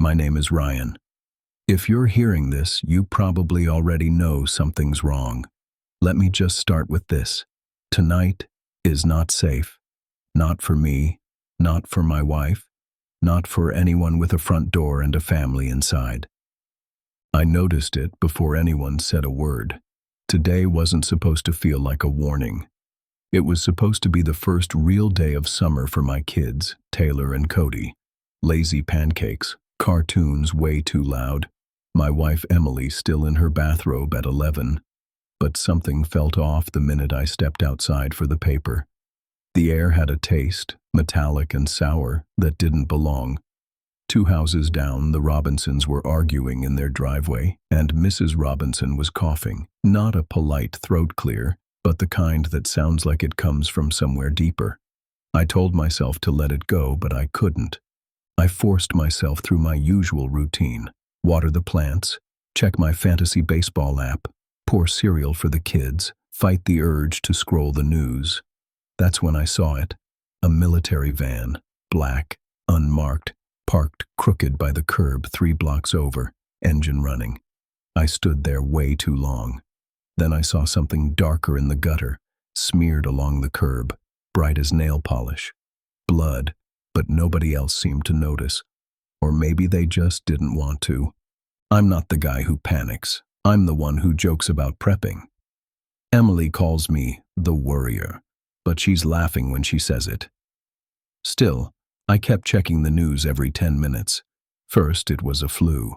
My name is Ryan. If you're hearing this, you probably already know something's wrong. Let me just start with this. Tonight is not safe. Not for me, not for my wife, not for anyone with a front door and a family inside. I noticed it before anyone said a word. Today wasn't supposed to feel like a warning. It was supposed to be the first real day of summer for my kids, Taylor and Cody. Lazy pancakes, cartoons way too loud, my wife Emily still in her bathrobe at 11. But something felt off the minute I stepped outside for the paper. The air had a taste, metallic and sour, that didn't belong. 2 houses down, the Robinsons were arguing in their driveway, and Mrs. Robinson was coughing. Not a polite throat clear, but the kind that sounds like it comes from somewhere deeper. I told myself to let it go, but I couldn't. I forced myself through my usual routine. Water the plants, check my fantasy baseball app, pour cereal for the kids, fight the urge to scroll the news. That's when I saw it. A military van, black, unmarked, parked crooked by the curb 3 blocks over, engine running. I stood there way too long. Then I saw something darker in the gutter, smeared along the curb, bright as nail polish. Blood, but nobody else seemed to notice. Or maybe they just didn't want to. I'm not the guy who panics. I'm the one who jokes about prepping. Emily calls me the worrier, but she's laughing when she says it. Still, I kept checking the news every 10 minutes. First it was a flu.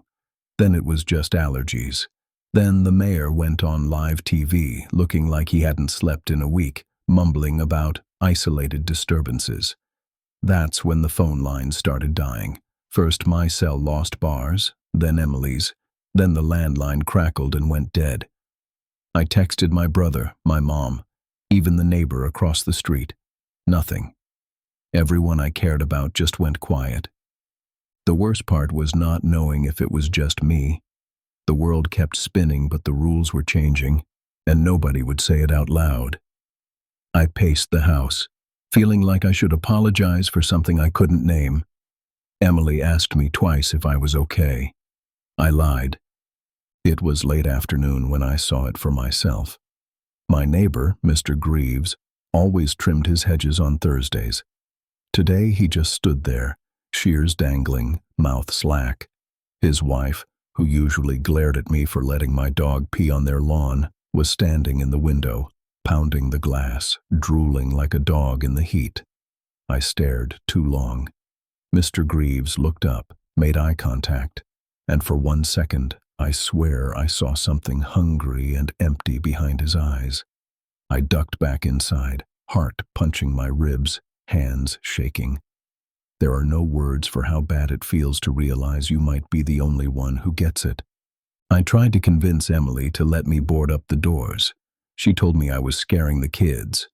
Then it was just allergies. Then the mayor went on live TV, looking like he hadn't slept in a week, mumbling about isolated disturbances. That's when the phone lines started dying. First my cell lost bars, then Emily's, then the landline crackled and went dead. I texted my brother, my mom, even the neighbor across the street. Nothing. Everyone I cared about just went quiet. The worst part was not knowing if it was just me. The world kept spinning, but the rules were changing, and nobody would say it out loud. I paced the house, feeling like I should apologize for something I couldn't name. Emily asked me twice if I was okay. I lied. It was late afternoon when I saw it for myself. My neighbor, Mr. Greaves, always trimmed his hedges on Thursdays. Today he just stood there, shears dangling, mouth slack. His wife, who usually glared at me for letting my dog pee on their lawn, was standing in the window, pounding the glass, drooling like a dog in the heat. I stared too long. Mr. Greaves looked up, made eye contact, and for 1 second, I swear I saw something hungry and empty behind his eyes. I ducked back inside, heart punching my ribs, hands shaking. There are no words for how bad it feels to realize you might be the only one who gets it. I tried to convince Emily to let me board up the doors. She told me I was scaring the kids.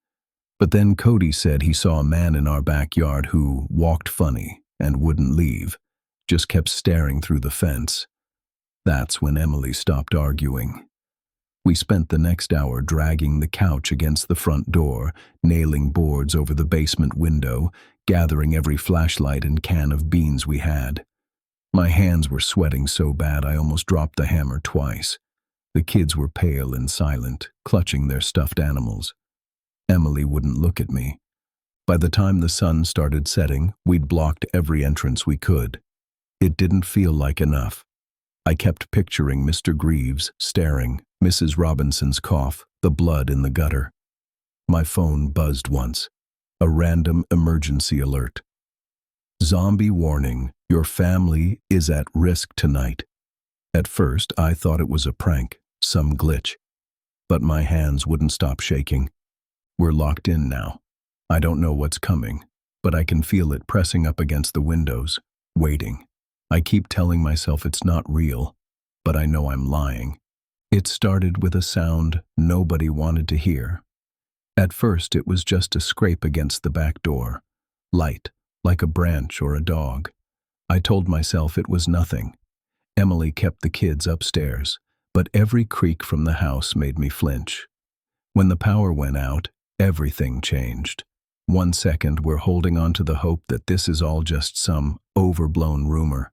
But then Cody said he saw a man in our backyard who walked funny and wouldn't leave, just kept staring through the fence. That's when Emily stopped arguing. We spent the next hour dragging the couch against the front door, nailing boards over the basement window, gathering every flashlight and can of beans we had. My hands were sweating so bad I almost dropped the hammer twice. The kids were pale and silent, clutching their stuffed animals. Emily wouldn't look at me. By the time the sun started setting, we'd blocked every entrance we could. It didn't feel like enough. I kept picturing Mr. Greaves staring, Mrs. Robinson's cough, the blood in the gutter. My phone buzzed once. A random emergency alert. Zombie warning, your family is at risk tonight. At first, I thought it was a prank, some glitch. But my hands wouldn't stop shaking. We're locked in now. I don't know what's coming, but I can feel it pressing up against the windows, waiting. I keep telling myself it's not real, but I know I'm lying. It started with a sound nobody wanted to hear. At first, it was just a scrape against the back door, light, like a branch or a dog. I told myself it was nothing. Emily kept the kids upstairs, but every creak from the house made me flinch. When the power went out, everything changed. 1 second, we're holding on to the hope that this is all just some overblown rumor.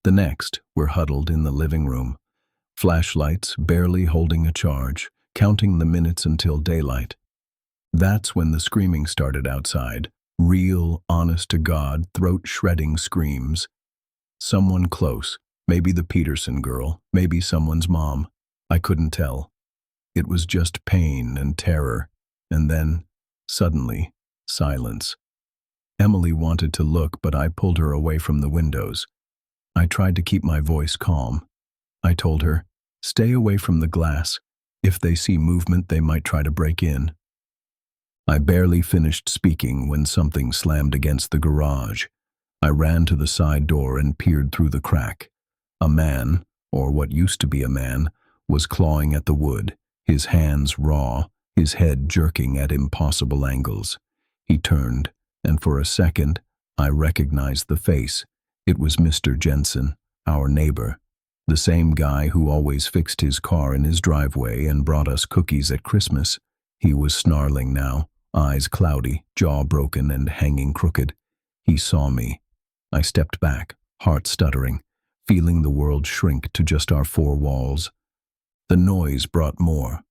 The next, we're huddled in the living room, flashlights barely holding a charge, counting the minutes until daylight. That's when the screaming started outside. Real, honest-to-God, throat-shredding screams. Someone close, maybe the Peterson girl, maybe someone's mom. I couldn't tell. It was just pain and terror, and then, suddenly, silence. Emily wanted to look, but I pulled her away from the windows. I tried to keep my voice calm. I told her, "Stay away from the glass. If they see movement, they might try to break in." I barely finished speaking when something slammed against the garage. I ran to the side door and peered through the crack. A man, or what used to be a man, was clawing at the wood, his hands raw, his head jerking at impossible angles. He turned, and for a second, I recognized the face. It was Mr. Jensen, our neighbor, the same guy who always fixed his car in his driveway and brought us cookies at Christmas. He was snarling now, eyes cloudy, jaw broken and hanging crooked. He saw me. I stepped back, heart stuttering, feeling the world shrink to just our four walls. The noise brought more.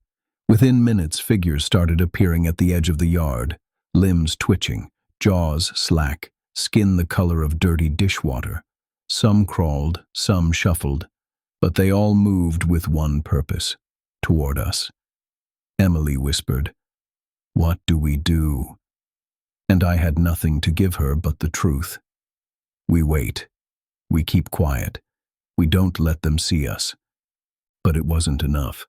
Within minutes, figures started appearing at the edge of the yard, limbs twitching, jaws slack, skin the color of dirty dishwater. Some crawled, some shuffled, but they all moved with one purpose, toward us. Emily whispered, "What do we do?" And I had nothing to give her but the truth. We wait. We keep quiet. We don't let them see us. But it wasn't enough.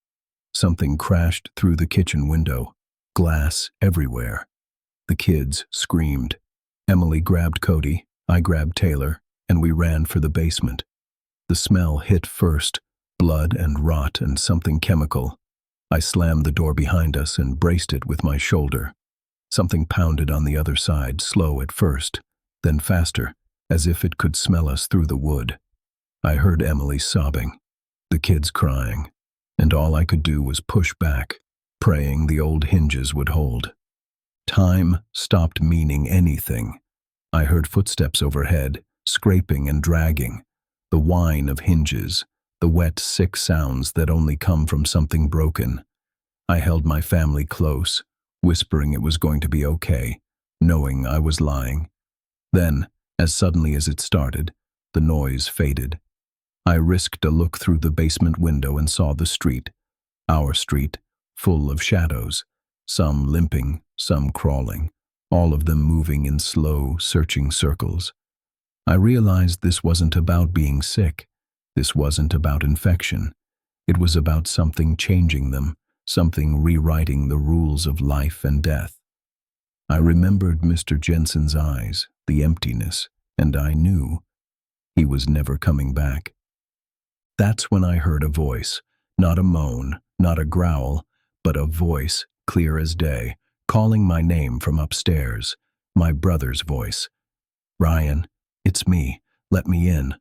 Something crashed through the kitchen window, glass everywhere. The kids screamed. Emily grabbed Cody, I grabbed Taylor, and we ran for the basement. The smell hit first, blood and rot and something chemical. I slammed the door behind us and braced it with my shoulder. Something pounded on the other side, slow at first, then faster, as if it could smell us through the wood. I heard Emily sobbing, the kids crying, and all I could do was push back, praying the old hinges would hold. Time stopped meaning anything. I heard footsteps overhead, scraping and dragging, the whine of hinges, the wet, sick sounds that only come from something broken. I held my family close, whispering it was going to be okay, knowing I was lying. Then, as suddenly as it started, the noise faded. I risked a look through the basement window and saw the street, our street, full of shadows, some limping, some crawling, all of them moving in slow, searching circles. I realized this wasn't about being sick. This wasn't about infection. It was about something changing them, something rewriting the rules of life and death. I remembered Mr. Jensen's eyes, the emptiness, and I knew he was never coming back. That's when I heard a voice, not a moan, not a growl, but a voice, clear as day, calling my name from upstairs, my brother's voice. "Ryan, it's me. Let me in."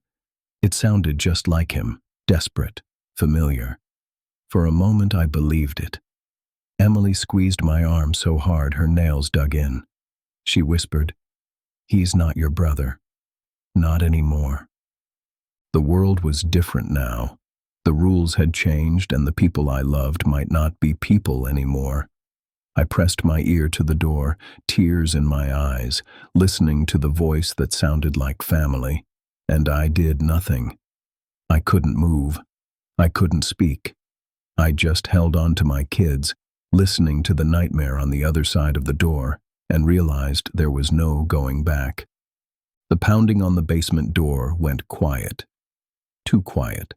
It sounded just like him, desperate, familiar. For a moment I believed it. Emily squeezed my arm so hard her nails dug in. She whispered, "He's not your brother. Not anymore." The world was different now. The rules had changed and the people I loved might not be people anymore. I pressed my ear to the door, tears in my eyes, listening to the voice that sounded like family, and I did nothing. I couldn't move. I couldn't speak. I just held on to my kids, listening to the nightmare on the other side of the door, and realized there was no going back. The pounding on the basement door went quiet. Too quiet.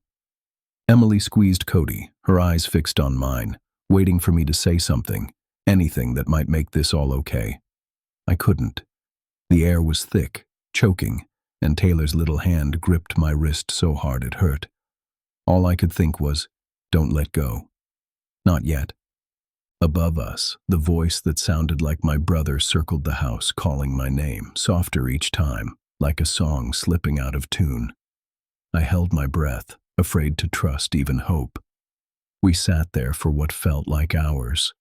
Emily squeezed Cody, her eyes fixed on mine, waiting for me to say something, anything that might make this all okay. I couldn't. The air was thick, choking, and Taylor's little hand gripped my wrist so hard it hurt. All I could think was, "Don't let go." Not yet. Above us, the voice that sounded like my brother circled the house, calling my name, softer each time, like a song slipping out of tune. I held my breath, afraid to trust even hope. We sat there for what felt like hours.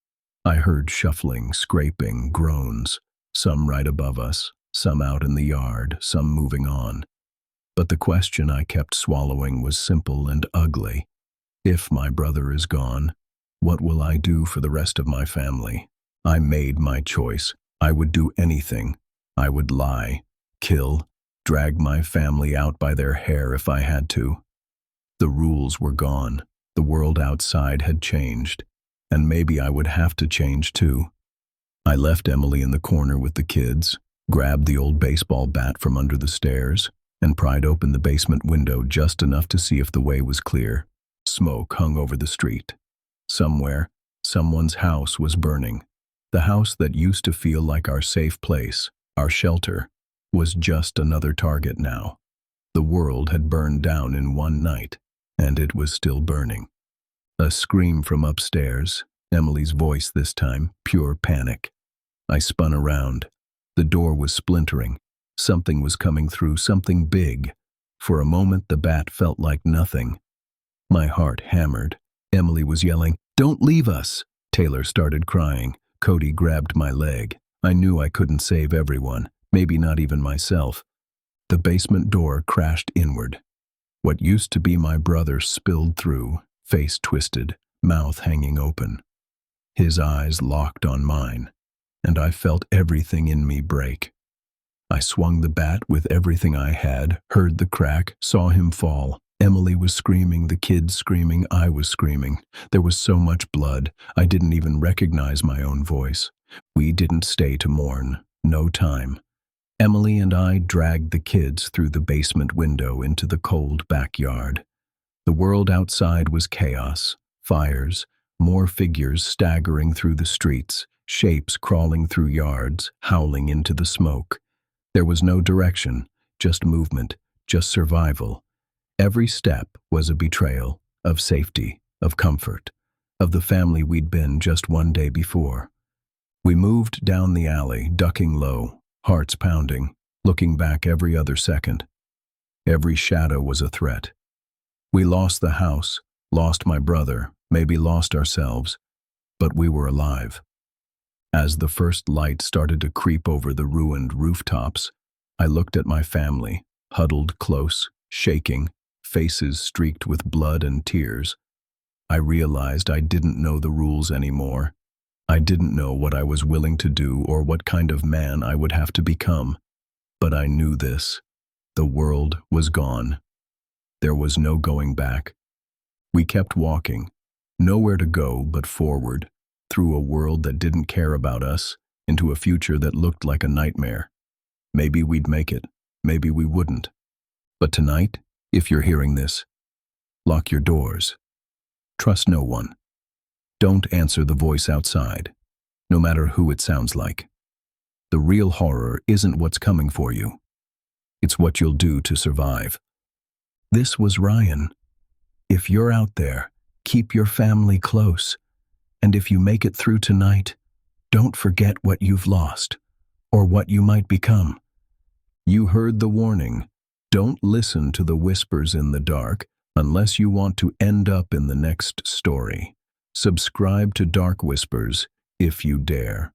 I heard shuffling, scraping, groans, some right above us, some out in the yard, some moving on. But the question I kept swallowing was simple and ugly. If my brother is gone, what will I do for the rest of my family? I made my choice. I would do anything. I would lie, kill, drag my family out by their hair if I had to. The rules were gone. The world outside had changed. And maybe I would have to change too. I left Emily in the corner with the kids, grabbed the old baseball bat from under the stairs, and pried open the basement window just enough to see if the way was clear. Smoke hung over the street. Somewhere, someone's house was burning. The house that used to feel like our safe place, our shelter, was just another target now. The world had burned down in one night, and it was still burning. A scream from upstairs, Emily's voice this time, pure panic. I spun around. The door was splintering. Something was coming through, something big. For a moment the bat felt like nothing. My heart hammered. Emily was yelling, "Don't leave us!" Taylor started crying. Cody grabbed my leg. I knew I couldn't save everyone, maybe not even myself. The basement door crashed inward. What used to be my brother spilled through, face twisted, mouth hanging open. His eyes locked on mine, and I felt everything in me break. I swung the bat with everything I had, heard the crack, saw him fall. Emily was screaming, the kids screaming, I was screaming. There was so much blood, I didn't even recognize my own voice. We didn't stay to mourn. No time. Emily and I dragged the kids through the basement window into the cold backyard. The world outside was chaos, fires, more figures staggering through the streets, shapes crawling through yards, howling into the smoke. There was no direction, just movement, just survival. Every step was a betrayal of safety, of comfort, of the family we'd been just one day before. We moved down the alley, ducking low, hearts pounding, looking back every other second. Every shadow was a threat. We lost the house, lost my brother, maybe lost ourselves, but we were alive. As the first light started to creep over the ruined rooftops, I looked at my family, huddled close, shaking, faces streaked with blood and tears. I realized I didn't know the rules anymore. I didn't know what I was willing to do or what kind of man I would have to become. But I knew this. The world was gone. There was no going back. We kept walking, nowhere to go but forward, through a world that didn't care about us, into a future that looked like a nightmare. Maybe we'd make it, maybe we wouldn't. But tonight, if you're hearing this, lock your doors. Trust no one. Don't answer the voice outside, no matter who it sounds like. The real horror isn't what's coming for you. It's what you'll do to survive. This was Ryan. If you're out there, keep your family close. And if you make it through tonight, don't forget what you've lost, or what you might become. You heard the warning. Don't listen to the whispers in the dark unless you want to end up in the next story. Subscribe to Dark Whispers if you dare.